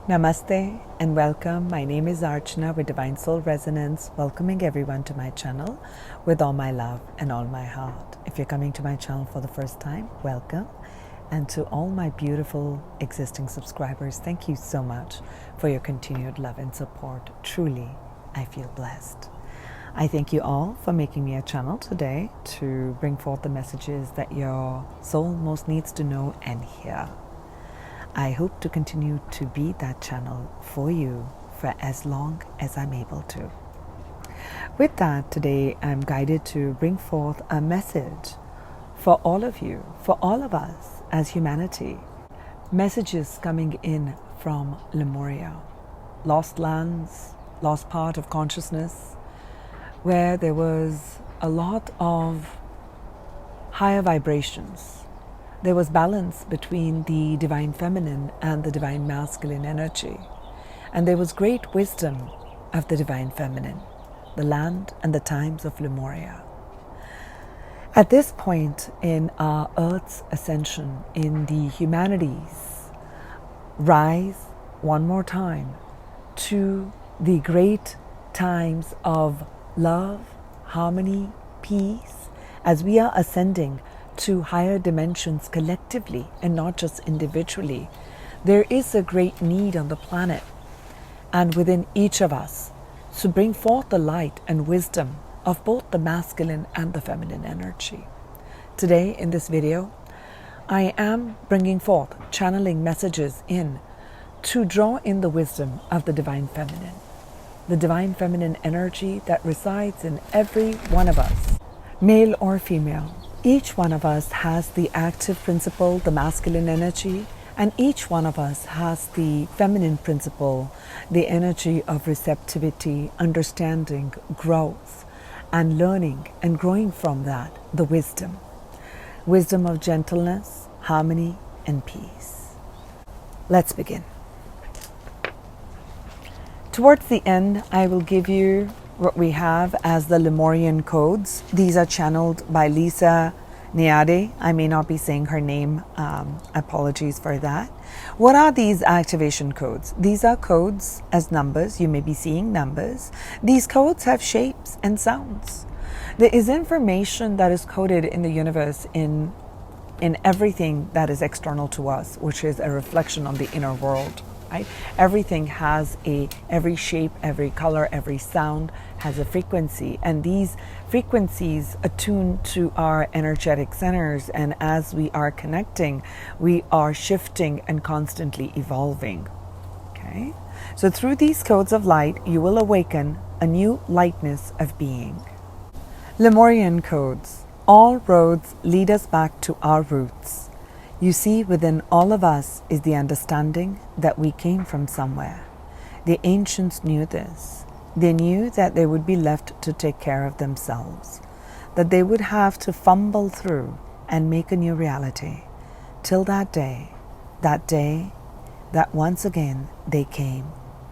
Namaste and welcome. My name is Archana with Divine Soul Resonance, welcoming everyone to my channel with all my love and all my heart. If you're coming to my channel for the first time, welcome. And to all my beautiful existing subscribers, thank you so much for your continued love and support. Truly, I feel blessed. I thank you all for making me a channel today to bring forth the messages that your soul most needs to know and hear. I hope to continue to be that channel for you for as long as I'm able to. With that, today I'm guided to bring forth a message for all of you, for all of us as humanity. Messages coming in from Lemuria, lost lands, lost part of consciousness, where there was a lot of higher vibrations. There was balance between the divine feminine and the divine masculine energy. And there was great wisdom of the divine feminine, the land and the times of Lemuria. At this point in our Earth's ascension, in the humanities, rise one more time to the great times of love, harmony, peace, as we are ascending to higher dimensions collectively and not just individually. There is a great need on the planet and within each of us to bring forth the light and wisdom of both the masculine and the feminine energy. Today in this video, I am bringing forth, channeling messages in to draw in the wisdom of the divine feminine energy that resides in every one of us, male or female. Each one of us has the active principle, the masculine energy, and each one of us has the feminine principle, the energy of receptivity, understanding, growth, and learning and growing from that, the wisdom. Wisdom of gentleness, harmony, and peace. Let's begin. Towards the end, I will give you what we have as the Lemurian Codes. These are channeled by Lisa Neade. I may not be saying her name. Apologies for that. What are these activation codes? These are codes as numbers. You may be seeing numbers. These codes have shapes and sounds. There is information that is coded in the universe in everything that is external to us, which is a reflection on the inner world. Right? Everything has every shape, every color, every sound has a frequency, and these frequencies attune to our energetic centers, and as we are connecting, we are shifting and constantly evolving. Okay? So through these codes of light, you will awaken a new lightness of being. Lemurian Codes. All roads lead us back to our roots. You see, within all of us is the understanding that we came from somewhere. The ancients knew this. They knew that they would be left to take care of themselves, that they would have to fumble through and make a new reality, till that day that once again they came.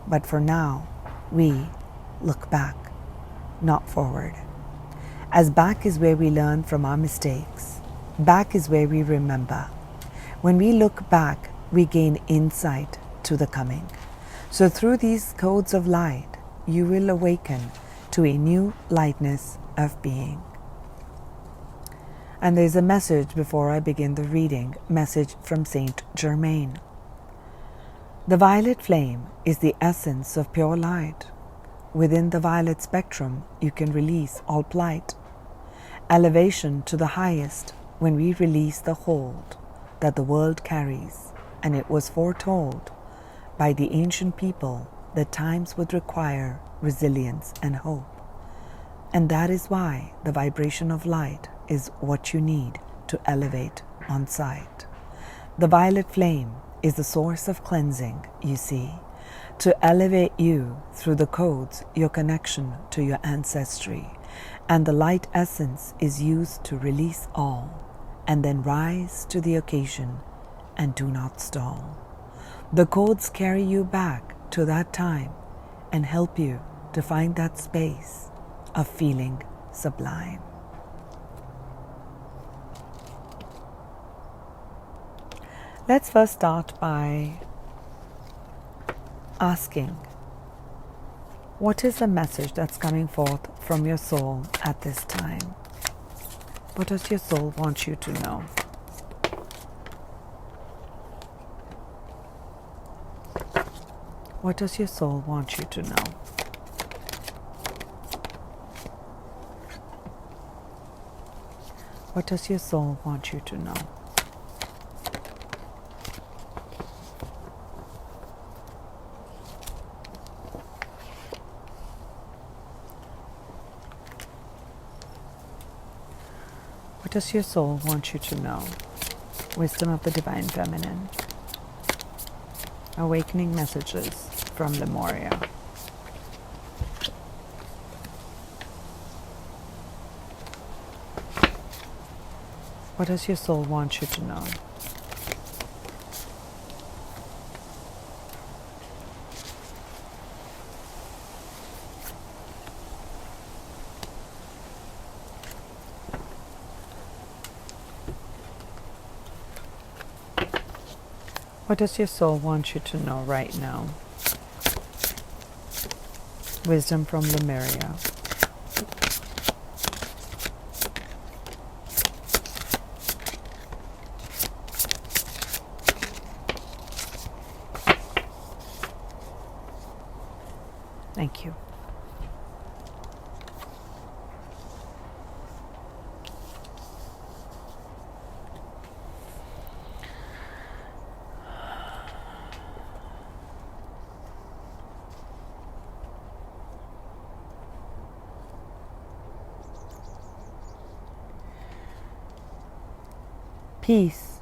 But for now, we look back, not forward. As back is where we learn from our mistakes, back is where we remember. When we look back, we gain insight to the coming. So through these codes of light, you will awaken to a new lightness of being. And there's a message before I begin the reading, message from Saint Germain. The violet flame is the essence of pure light. Within the violet spectrum, you can release all plight. Elevation to the highest when we release the hold that the world carries, and it was foretold by the ancient people that times would require resilience and hope. And that is why the vibration of light is what you need to elevate on sight. The violet flame is the source of cleansing, you see, to elevate you through the codes, your connection to your ancestry. And the light essence is used to release all, and then rise to the occasion and do not stall. The codes carry you back to that time and help you to find that space of feeling sublime. Let's first start by asking, what is the message that's coming forth from your soul at this time? What does your soul want you to know? What does your soul want you to know? What does your soul want you to know? What does your soul want you to know? Wisdom of the Divine Feminine. Awakening messages from Lemuria. What does your soul want you to know? What does your soul want you to know right now? Wisdom from Lemuria. Thank you. Peace.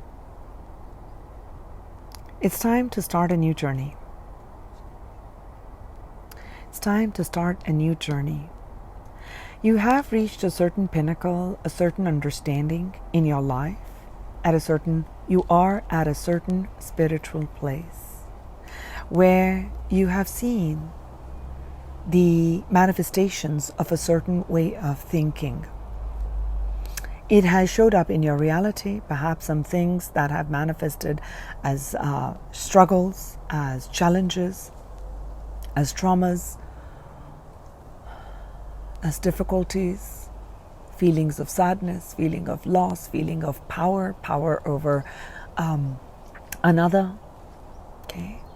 It's time to start a new journey. It's time to start a new journey. You have reached a certain pinnacle, a certain understanding in your life. You are at a certain spiritual place where you have seen the manifestations of a certain way of thinking. It has showed up in your reality, perhaps some things that have manifested as struggles, as challenges, as traumas, as difficulties, feelings of sadness, feeling of loss, feeling of power over another,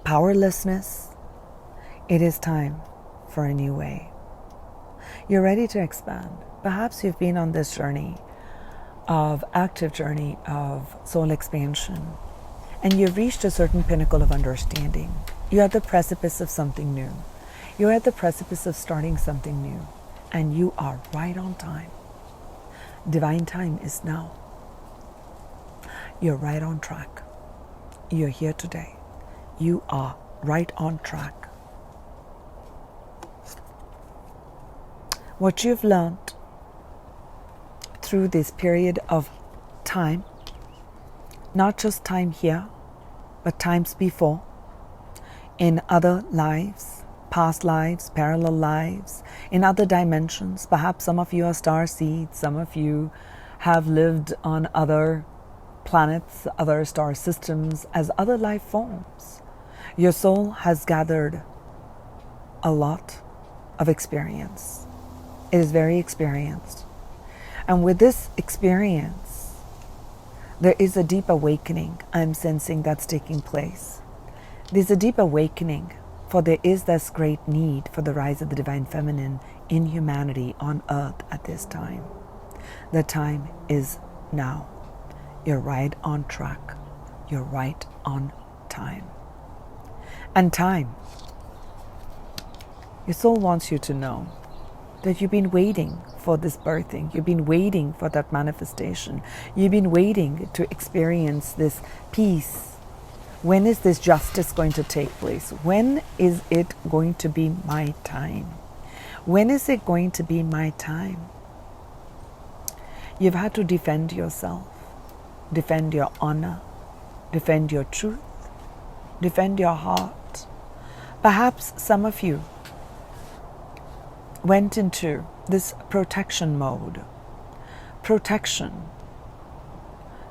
powerlessness. It is time for a new way. You're ready to expand. Perhaps you've been on this active journey of soul expansion, and you've reached a certain pinnacle of understanding. You're at the precipice of something new. You're at the precipice of starting something new, and you are right on time. Divine time is now. You're right on track. You're here today. You are right on track. What you've learned through this period of time, not just time here, but times before, in other lives, past lives, parallel lives, in other dimensions. Perhaps some of you are star seeds, some of you have lived on other planets, other star systems, as other life forms. Your soul has gathered a lot of experience. It is very experienced. And with this experience, there is a deep awakening I'm sensing that's taking place. There's a deep awakening, for there is this great need for the rise of the Divine Feminine in humanity on earth at this time. The time is now. You're right on track. You're right on time. And time, your soul wants you to know that you've been waiting for this birthing. You've been waiting for that manifestation. You've been waiting to experience this peace. When is this justice going to take place? When is it going to be my time? When is it going to be my time? You've had to defend yourself, defend your honor, defend your truth, defend your heart. Perhaps some of you went into this protection mode. Protection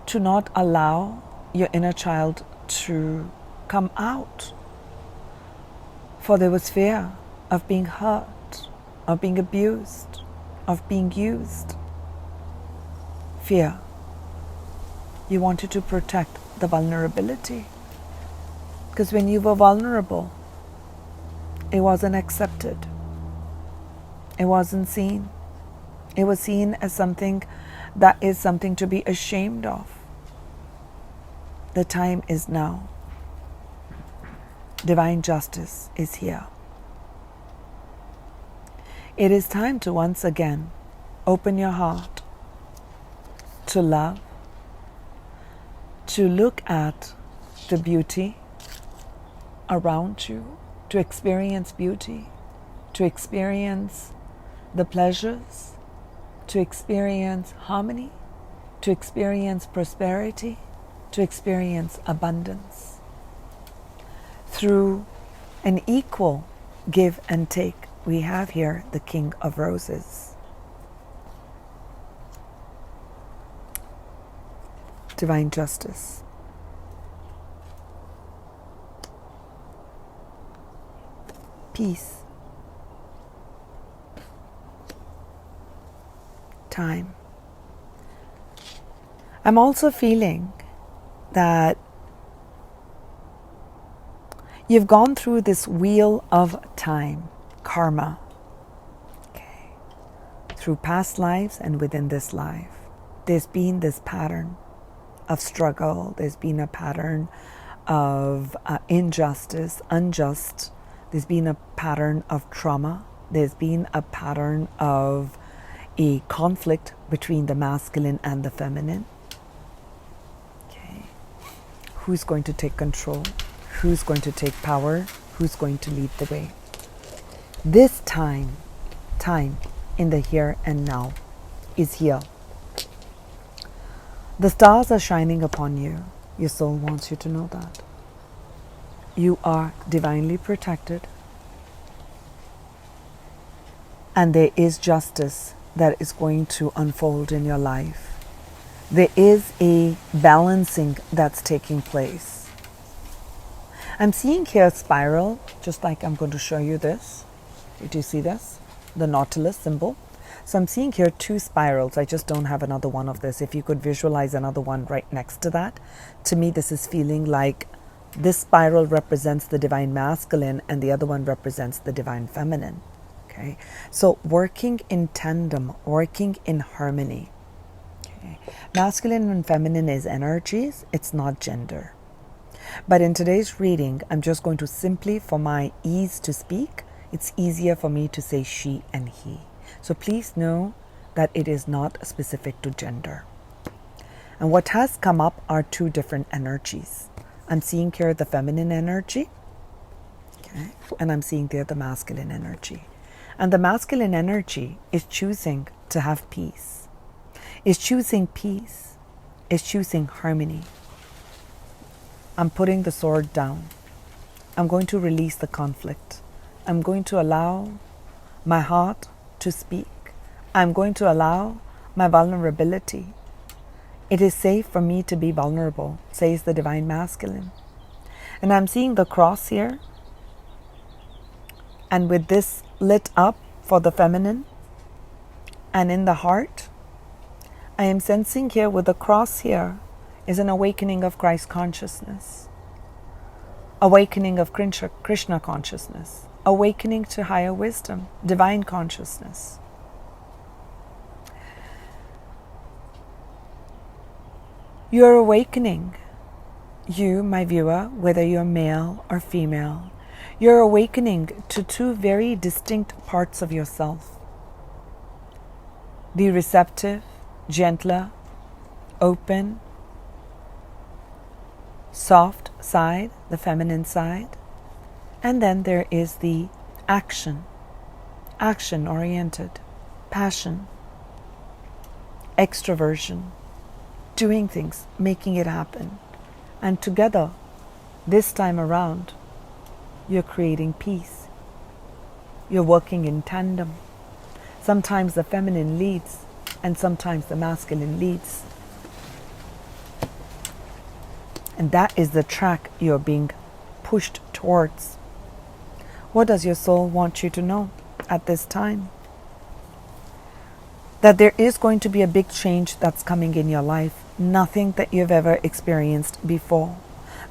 to not allow your inner child to come out. For there was fear of being hurt, of being abused, of being used. Fear. You wanted to protect the vulnerability. Because when you were vulnerable, it wasn't accepted. It wasn't seen. It was seen as something that is something to be ashamed of. The time is now. Divine justice is here. It is time to once again open your heart to love, to look at the beauty around you, to experience beauty, to experience the pleasures, to experience harmony, to experience prosperity, to experience abundance. Through an equal give and take, we have here the King of Roses. Divine justice. Peace. Time. I'm also feeling that you've gone through this wheel of time, karma, okay, through past lives and within this life. There's been this pattern of struggle. There's been a pattern of injustice, unjust. There's been a pattern of trauma. There's been a pattern of a conflict between the masculine and the feminine. Okay. Who's going to take control? Who's going to take power? Who's going to lead the way? This time in the here and now is here. The stars are shining upon you. Your soul wants you to know that. You are divinely protected. And there is justice that is going to unfold in your life. There is a balancing that's taking place. I'm seeing here a spiral, just like I'm going to show you this. Did you see this? The Nautilus symbol. So I'm seeing here two spirals. I just don't have another one of this. If you could visualize another one right next to that. To me, this is feeling like this spiral represents the divine masculine and the other one represents the divine feminine. Okay, so working in tandem, working in harmony. Okay. Masculine and feminine is energies, it's not gender. But in today's reading, I'm just going to simply, for my ease to speak, it's easier for me to say she and he. So please know that it is not specific to gender. And what has come up are two different energies. I'm seeing here the feminine energy, okay, and I'm seeing there the masculine energy. And the masculine energy is choosing to have peace, is choosing peace, is choosing harmony. I'm putting the sword down. I'm going to release the conflict. I'm going to allow my heart to speak. I'm going to allow my vulnerability. It is safe for me to be vulnerable, says the divine masculine. And I'm seeing the cross here. And with this lit up for the feminine and in the heart, I am sensing here with the cross here is an awakening of Christ consciousness, awakening of Krishna consciousness, awakening to higher wisdom, divine consciousness. You're awakening, you, my viewer, whether you're male or female, you're awakening to two very distinct parts of yourself. The receptive, gentler, open, soft side, the feminine side. And then there is the action-oriented, passion, extroversion, doing things, making it happen. And together, this time around, you're creating peace. You're working in tandem. Sometimes the feminine leads, and sometimes the masculine leads. And that is the track you're being pushed towards. What does your soul want you to know at this time? That there is going to be a big change that's coming in your life, nothing that you've ever experienced before.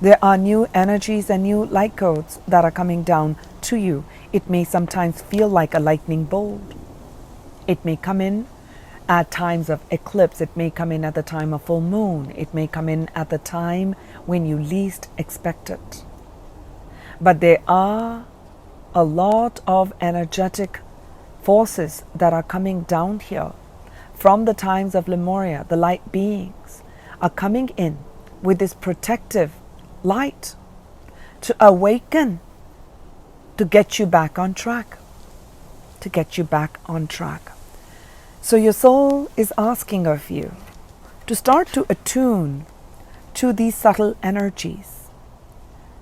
There are new energies and new light codes that are coming down to you. It may sometimes feel like a lightning bolt. It may come in at times of eclipse. It may come in at the time of full moon. It may come in at the time when you least expect it. But there are a lot of energetic forces that are coming down here from the times of Lemuria. The light beings are coming in with this protective light to awaken, to get you back on track, to get you back on track. So your soul is asking of you to start to attune to these subtle energies,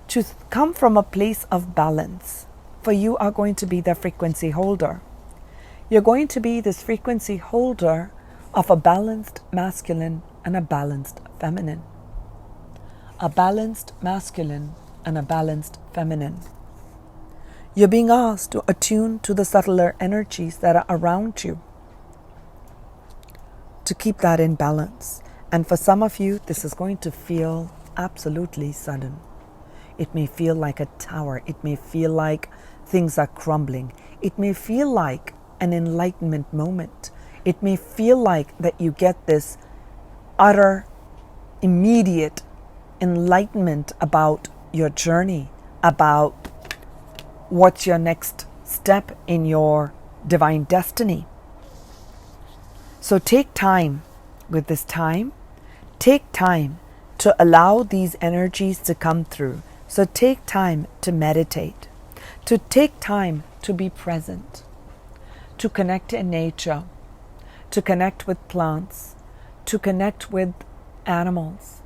to come from a place of balance, for you are going to be the frequency holder. You're going to be this frequency holder of a balanced masculine and a balanced feminine. A balanced masculine and a balanced feminine. You're being asked to attune to the subtler energies that are around you, to keep that in balance. And for some of you, this is going to feel absolutely sudden. It may feel like a tower. It may feel like things are crumbling. It may feel like an enlightenment moment. It may feel like that you get this utter, immediate enlightenment about your journey, about what's your next step in your divine destiny. So take time with this time. Take time to allow these energies to come through. So take time to meditate, to take time to be present, to connect in nature, to connect with plants, to connect with animals,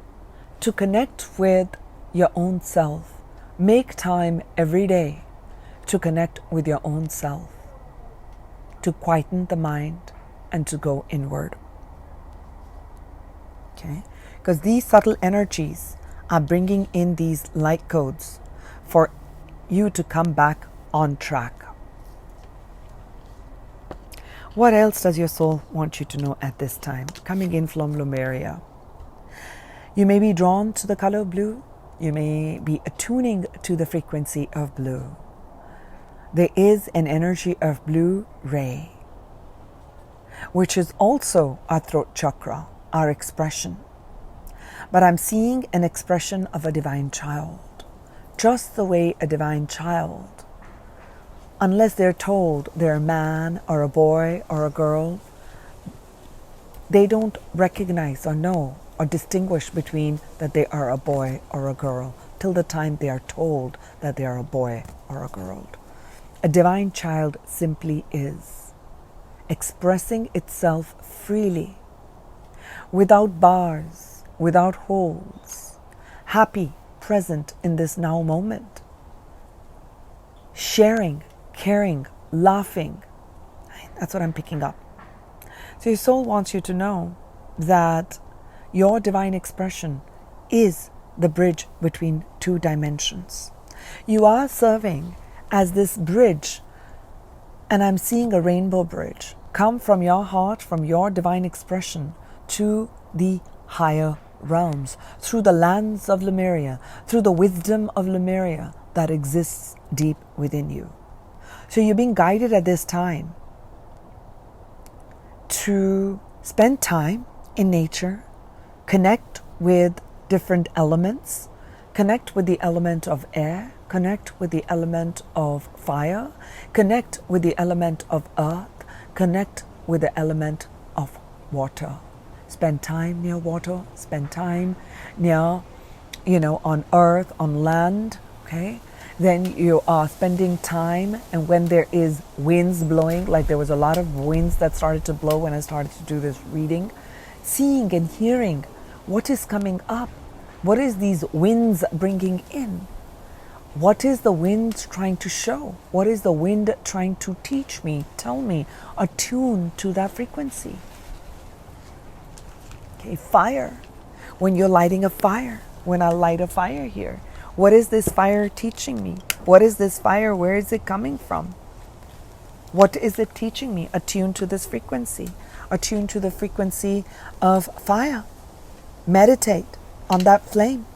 to connect with your own self. Make time every day to connect with your own self, to quieten the mind and to go inward. Okay? Because these subtle energies are bringing in these light codes for you to come back on track. What else does your soul want you to know at this time? Coming in from Lemuria. You may be drawn to the color blue. You may be attuning to the frequency of blue. There is an energy of blue ray, which is also our throat chakra, our expression. But I'm seeing an expression of a divine child, just the way a divine child, unless they're told they're a man or a boy or a girl, they don't recognize or know or distinguish between that they are a boy or a girl till the time they are told that they are a boy or a girl. A divine child simply is expressing itself freely, without bars, without holes, happy, present in this now moment, sharing, caring, laughing. That's what I'm picking up. So your soul wants you to know that your divine expression is the bridge between two dimensions. You are serving as this bridge, and I'm seeing a rainbow bridge come from your heart, from your divine expression to the higher realms, through the lands of Lemuria, through the wisdom of Lemuria that exists deep within you. So you're being guided at this time to spend time in nature, connect with different elements, connect with the element of air, connect with the element of fire, connect with the element of earth, connect with the element of water. Spend time near water, spend time near, on earth, on land, okay? Then you are spending time, and when there is winds blowing, like there was a lot of winds that started to blow when I started to do this reading, seeing and hearing what is coming up. What is these winds bringing in? What is the wind trying to show? What is the wind trying to teach me, tell me, attune to that frequency? Okay, fire. When you're lighting a fire, when I light a fire here, What is this fire teaching me? What is this fire? Where is it coming from? What is it teaching me? Attune to this frequency. Attune to the frequency of fire. Meditate on that flame.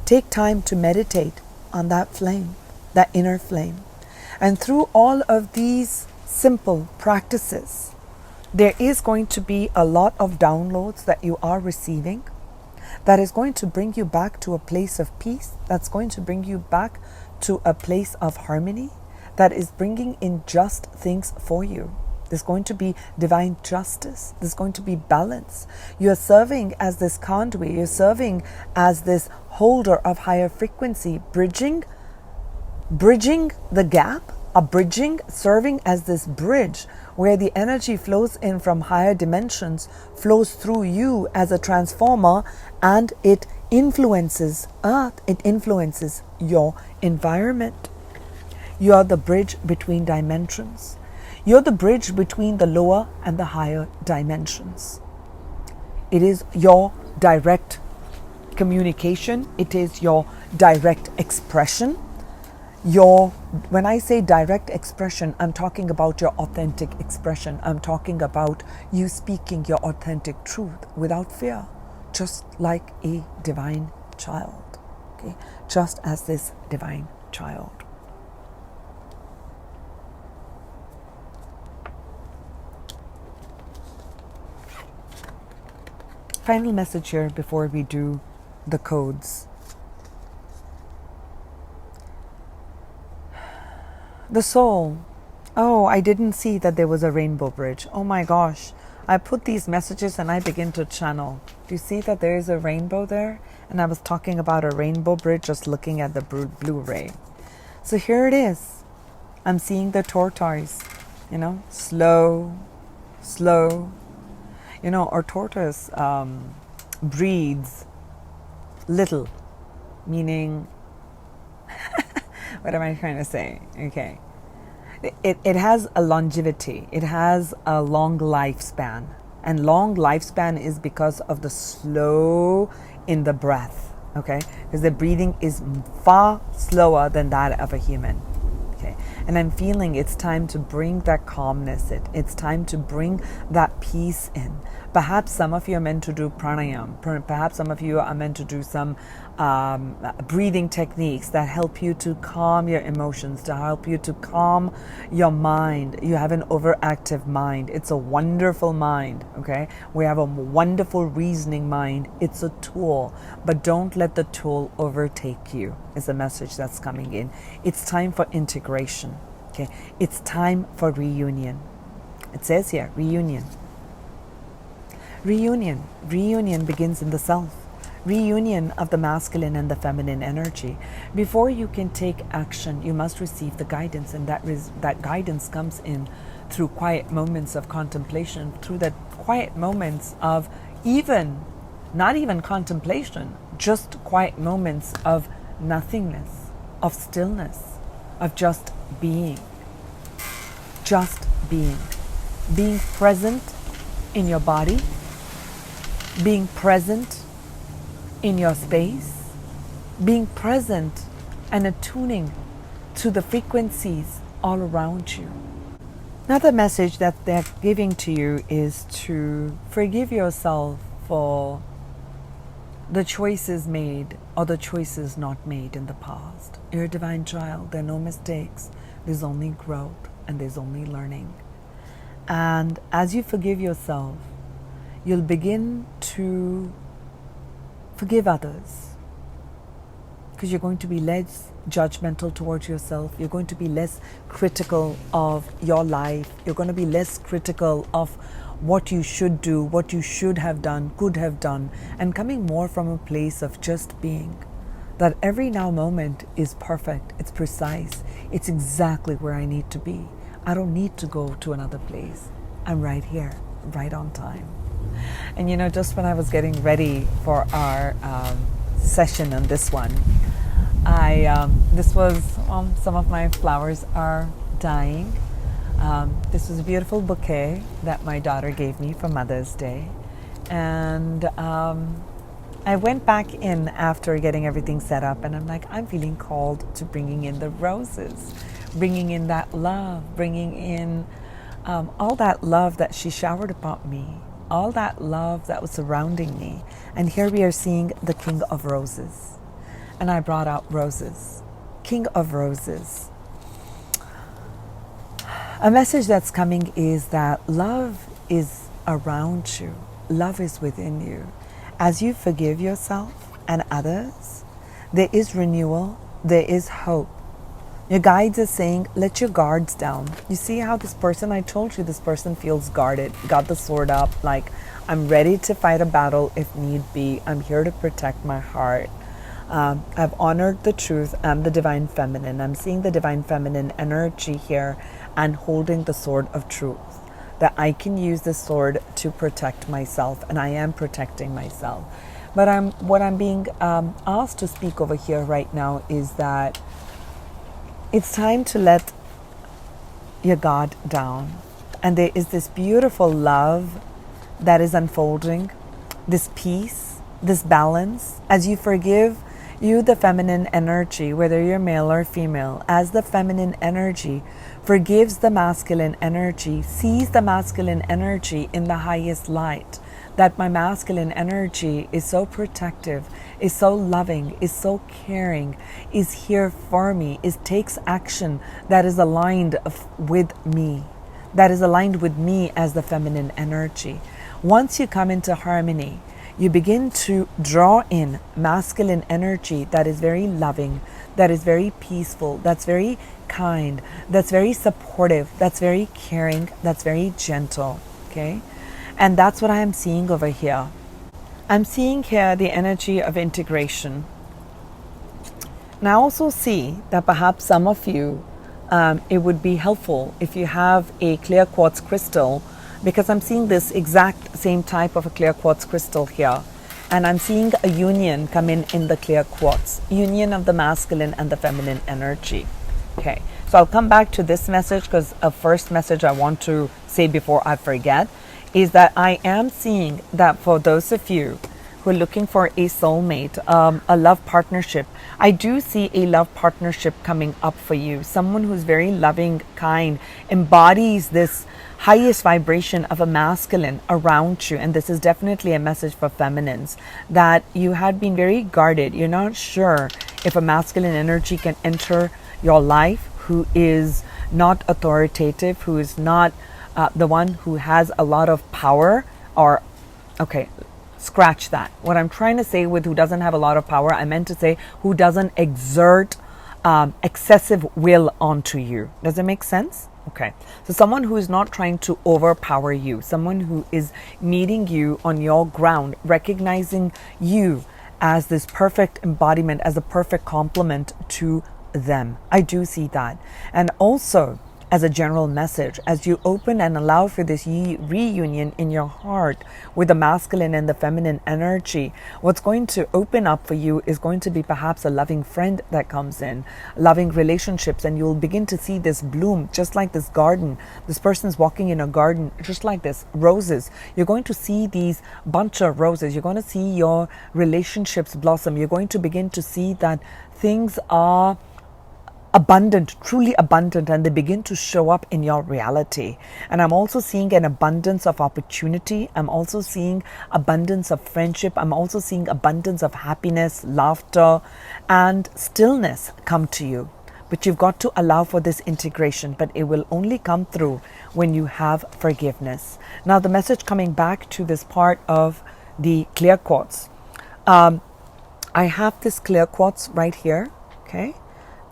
Take time to meditate on that flame, that inner flame. And through all of these simple practices, there is going to be a lot of downloads that you are receiving that is going to bring you back to a place of peace, that's going to bring you back to a place of harmony, that is bringing in just things for you. There's going to be divine justice. There's going to be balance. You're serving as this conduit. You're serving as this holder of higher frequency, bridging the gap, serving as this bridge where the energy flows in from higher dimensions, flows through you as a transformer, and it influences Earth. It influences your environment. You are the bridge between dimensions. You're the bridge between the lower and the higher dimensions. It is your direct communication. It is your direct expression. When I say direct expression, I'm talking about your authentic expression. I'm talking about you speaking your authentic truth without fear, just like a divine child. Okay? Just as this divine child. Final message here before we do the codes. The soul. Oh, I didn't see that there was a rainbow bridge. Oh my gosh. I put these messages and I begin to channel. Do you see that there is a rainbow there? And I was talking about a rainbow bridge just looking at the Blu-ray. So here it is. I'm seeing the tortoise, slow. Our tortoise breathes little, meaning, what am I trying to say? Okay. It has a longevity. It has a long lifespan. And long lifespan is because of the slow in the breath. Okay? Because the breathing is far slower than that of a human. Okay? And I'm feeling it's time to bring that calmness in. It's time to bring that peace in. Perhaps some of you are meant to do pranayam. Perhaps some of you are meant to do some breathing techniques that help you to calm your emotions, to help you to calm your mind. You have an overactive mind. It's a wonderful mind, okay? We have a wonderful reasoning mind. It's a tool, but don't let the tool overtake you, is the message that's coming in. It's time for integration, okay? It's time for reunion. It says here, reunion. Reunion begins in the self. Reunion of the masculine and the feminine energy. Before you can take action, you must receive the guidance, and that guidance comes in through quiet moments of contemplation, through that quiet moments of not even contemplation, just quiet moments of nothingness, of stillness, of just being. Just being. Being present in your body, being present in your space, being present and attuning to the frequencies all around you. Another message that they're giving to you is to forgive yourself for the choices made or the choices not made in the past. You're a divine child. There are no mistakes. There's only growth and there's only learning. And as you forgive yourself, you'll begin to forgive others, because you're going to be less judgmental towards yourself. You're going to be less critical of your life. You're going to be less critical of what you should do, what you should have done, could have done, and coming more from a place of just being. That every now moment is perfect, it's precise, it's exactly where I need to be. I don't need to go to another place. I'm right here, right on time. And just when I was getting ready for our session on this one, some of my flowers are dying. This was a beautiful bouquet that my daughter gave me for Mother's Day. And I went back in after getting everything set up, and I'm like, I'm feeling called to bringing in the roses, bringing in that love, bringing in all that love that she showered upon me, all that love that was surrounding me. And here we are seeing the King of Roses. And I brought out roses. King of Roses. A message that's coming is that love is around you. Love is within you. As you forgive yourself and others, there is renewal, there is hope. Your guides are saying, let your guards down. You see how this person, I told you, this person feels guarded, got the sword up, like, I'm ready to fight a battle if need be. I'm here to protect my heart. I've honored the truth. I'm the divine feminine. I'm seeing the divine feminine energy here and holding the sword of truth. That I can use this sword to protect myself, and I am protecting myself. But what I'm being asked to speak over here right now is that it's time to let your guard down. And there is this beautiful love that is unfolding, this peace, this balance. As you forgive, you, the feminine energy, whether you're male or female, as the feminine energy forgives the masculine energy, sees the masculine energy in the highest light, that my masculine energy is so protective, is so loving, is so caring, is here for me, takes action that is aligned with me, that is aligned with me as the feminine energy. Once you come into harmony, you begin to draw in masculine energy that is very loving, that is very peaceful, that's very kind, that's very supportive, that's very caring, that's very gentle, okay? And that's what I am seeing over here. I'm seeing here the energy of integration. And I also see that perhaps some of you, it would be helpful if you have a clear quartz crystal, because I'm seeing this exact same type of a clear quartz crystal here. And I'm seeing a union come in the clear quartz, union of the masculine and the feminine energy. Okay, so I'll come back to this message, because a first message I want to say before I forget is that I am seeing that for those of you who are looking for a soulmate, a love partnership, I do see a love partnership coming up for you. Someone who's very loving, kind, embodies this highest vibration of a masculine around you. And this is definitely a message for feminines, that you had been very guarded. You're not sure if a masculine energy can enter your life who is not authoritative, who is not the one who has a lot of power, or, okay, scratch that. What I'm trying to say with who doesn't have a lot of power, I meant to say who doesn't exert excessive will onto you. Does it make sense? Okay, so someone who is not trying to overpower you, someone who is meeting you on your ground, recognizing you as this perfect embodiment, as a perfect complement to them. I do see that. And also, as a general message, as you open and allow for this reunion in your heart with the masculine and the feminine energy, what's going to open up for you is going to be perhaps a loving friend that comes in, loving relationships, and you'll begin to see this bloom, just like this garden. This person's walking in a garden, just like this, roses. You're going to see these bunch of roses. You're going to see your relationships blossom. You're going to begin to see that things are abundant, truly abundant, and they begin to show up in your reality. And I'm also seeing an abundance of opportunity. I'm also seeing abundance of friendship. I'm also seeing abundance of happiness, laughter, and stillness come to you. But you've got to allow for this integration, but it will only come through when you have forgiveness. Now, the message coming back to this part of the clear quartz. I have this clear quartz right here, okay?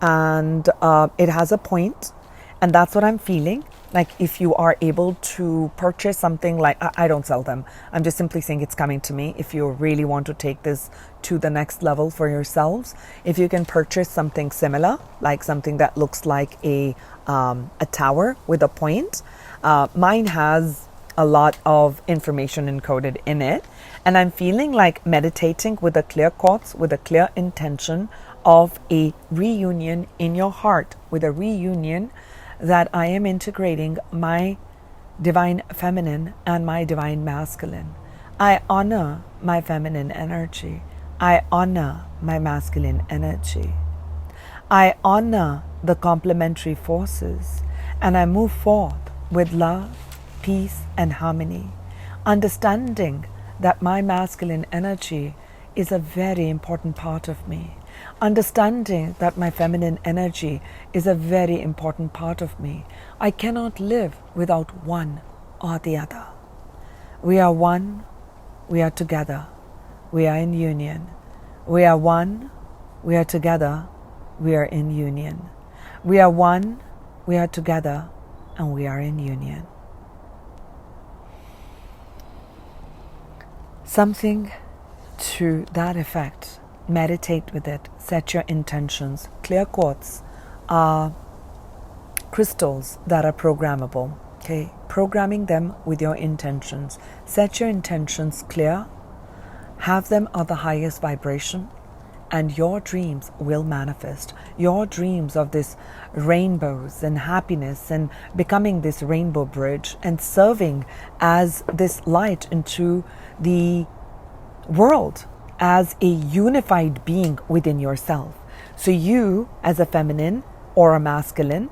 And it has a point, and that's what I'm feeling. Like, if you are able to purchase something, like I don't sell them, I'm just simply saying it's coming to me. If you really want to take this to the next level for yourselves, if you can purchase something similar, like something that looks like a tower with a point. Mine has a lot of information encoded in it, and I'm feeling like meditating with a clear quartz, with a clear intention of a reunion in your heart, with a reunion that I am integrating my divine feminine and my divine masculine. I honor my feminine energy. I honor my masculine energy. I honor the complementary forces, and I move forth with love, peace, and harmony, understanding that my masculine energy is a very important part of me, understanding that my feminine energy is a very important part of me. I cannot live without one or the other. We are one, we are together, we are in union. We are one, we are together, we are in union. We are one, we are together, and we are in union. Something to that effect. Meditate with it. Set your intentions. Clear quartz are crystals that are programmable. Okay, programming them with your intentions. Set your intentions clear. Have them of the highest vibration, and your dreams will manifest. Your dreams of this rainbows and happiness and becoming this rainbow bridge and serving as this light into the world as a unified being within yourself. So you as a feminine or a masculine,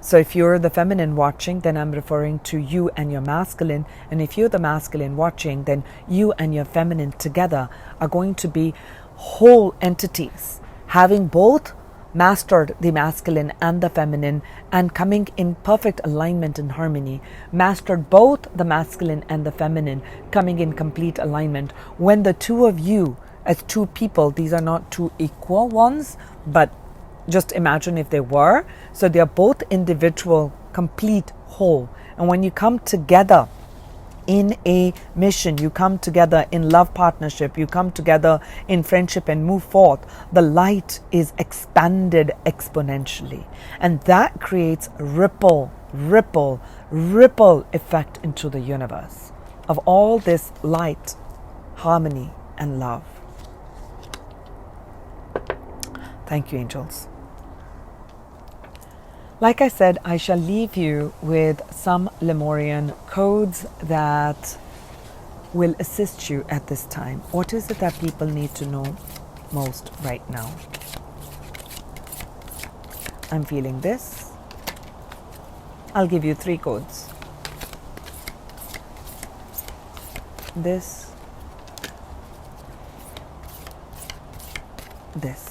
so if you're the feminine watching, then I'm referring to you and your masculine. And if you're the masculine watching, then you and your feminine together are going to be whole entities, having both mastered the masculine and the feminine and coming in perfect alignment and harmony, mastered both the masculine and the feminine, coming in complete alignment. When the two of you as two people, these are not two equal ones, but just imagine if they were. So they are both individual, complete, whole. And when you come together in a mission, you come together in love partnership, you come together in friendship and move forth, the light is expanded exponentially. And that creates ripple effect into the universe of all this light, harmony, and love. Thank you, angels. Like I said, I shall leave you with some Lemurian codes that will assist you at this time. What is it that people need to know most right now? I'm feeling this. I'll give you 3 codes. This. This.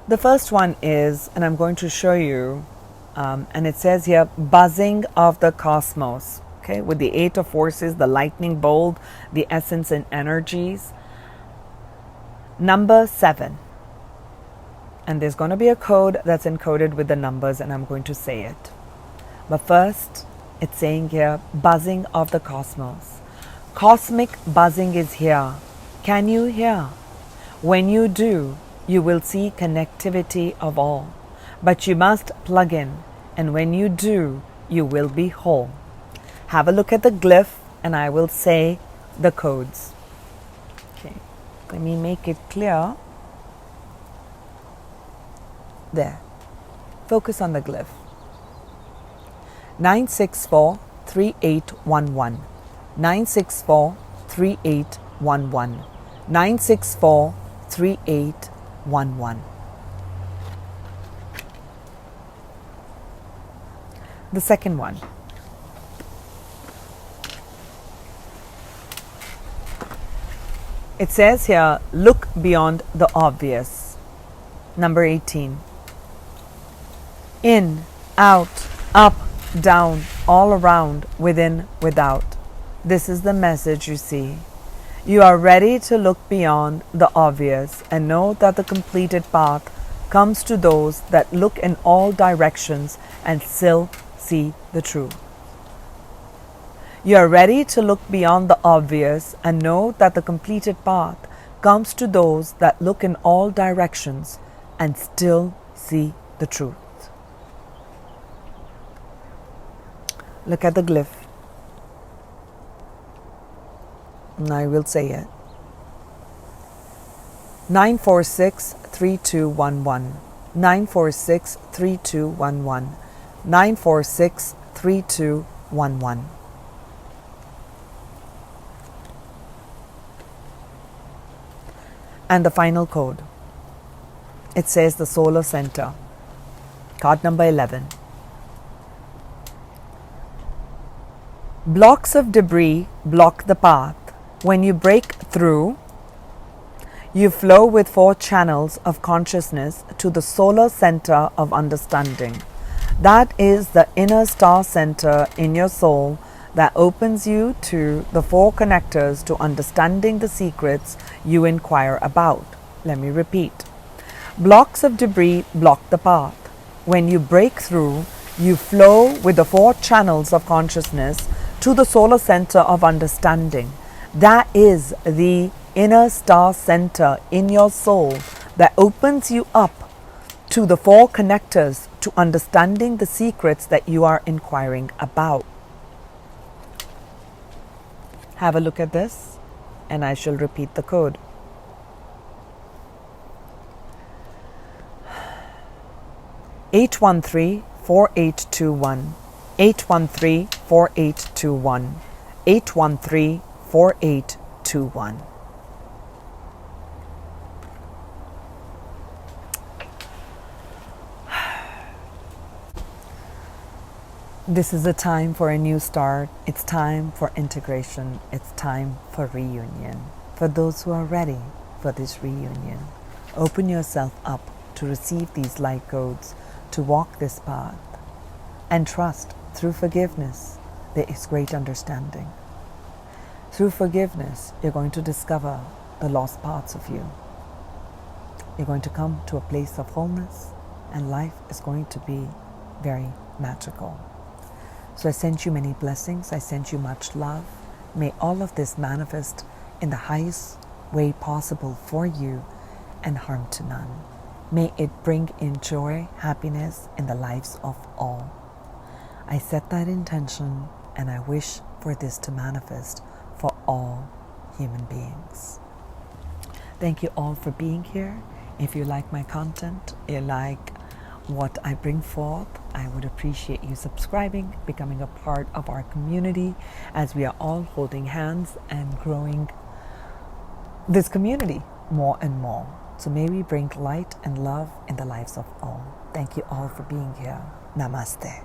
The first one is, and I'm going to show you, and it says here, buzzing of the cosmos. Okay, with the 8 of forces, the lightning bolt, the essence and energies. Number 7. And there's going to be a code that's encoded with the numbers, and I'm going to say it. But first, it's saying here, buzzing of the cosmos. Cosmic buzzing is here. Can you hear? When you do, you will see connectivity of all. But you must plug in, and when you do, you will be whole. Have a look at the glyph, and I will say the codes. Okay, let me make it clear. There. Focus on the glyph. 9643811. 9643811. 9643811. The second one. It says here, look beyond the obvious. Number 18. In, out, up, down, all around, within, without. This is the message you see. You are ready to look beyond the obvious and know that the completed path comes to those that look in all directions and still see the truth. You are ready to look beyond the obvious and know that the completed path comes to those that look in all directions and still see the truth. Look at the glyph. And I will say it. 946-3211, 946-3211, 946-3211. And the final code. It says the solar center. Card number 11. Blocks of debris block the path. When you break through, you flow with 4 channels of consciousness to the solar center of understanding. That is the inner star center in your soul that opens you to the 4 connectors to understanding the secrets you inquire about. Let me repeat. Blocks of debris block the path. When you break through, you flow with the 4 channels of consciousness to the solar center of understanding. That is the inner star center in your soul that opens you up to the 4 connectors to understanding the secrets that you are inquiring about. Have a look at this, and I shall repeat the code. 813-4821, 813-4821, 813-4821. This is a time for a new start. It's time for integration. It's time for reunion. For those who are ready for this reunion, open yourself up to receive these light codes, to walk this path, and trust through forgiveness there is great understanding. Through forgiveness, you're going to discover the lost parts of you. You're going to come to a place of wholeness, and life is going to be very magical. So I send you many blessings. I send you much love. May all of this manifest in the highest way possible for you and harm to none. May it bring in joy, happiness in the lives of all. I set that intention, and I wish for this to manifest for all human beings. Thank you all for being here. If you like my content, you like what I bring forth, I would appreciate you subscribing, becoming a part of our community as we are all holding hands and growing this community more and more. So may we bring light and love in the lives of all. Thank you all for being here. Namaste.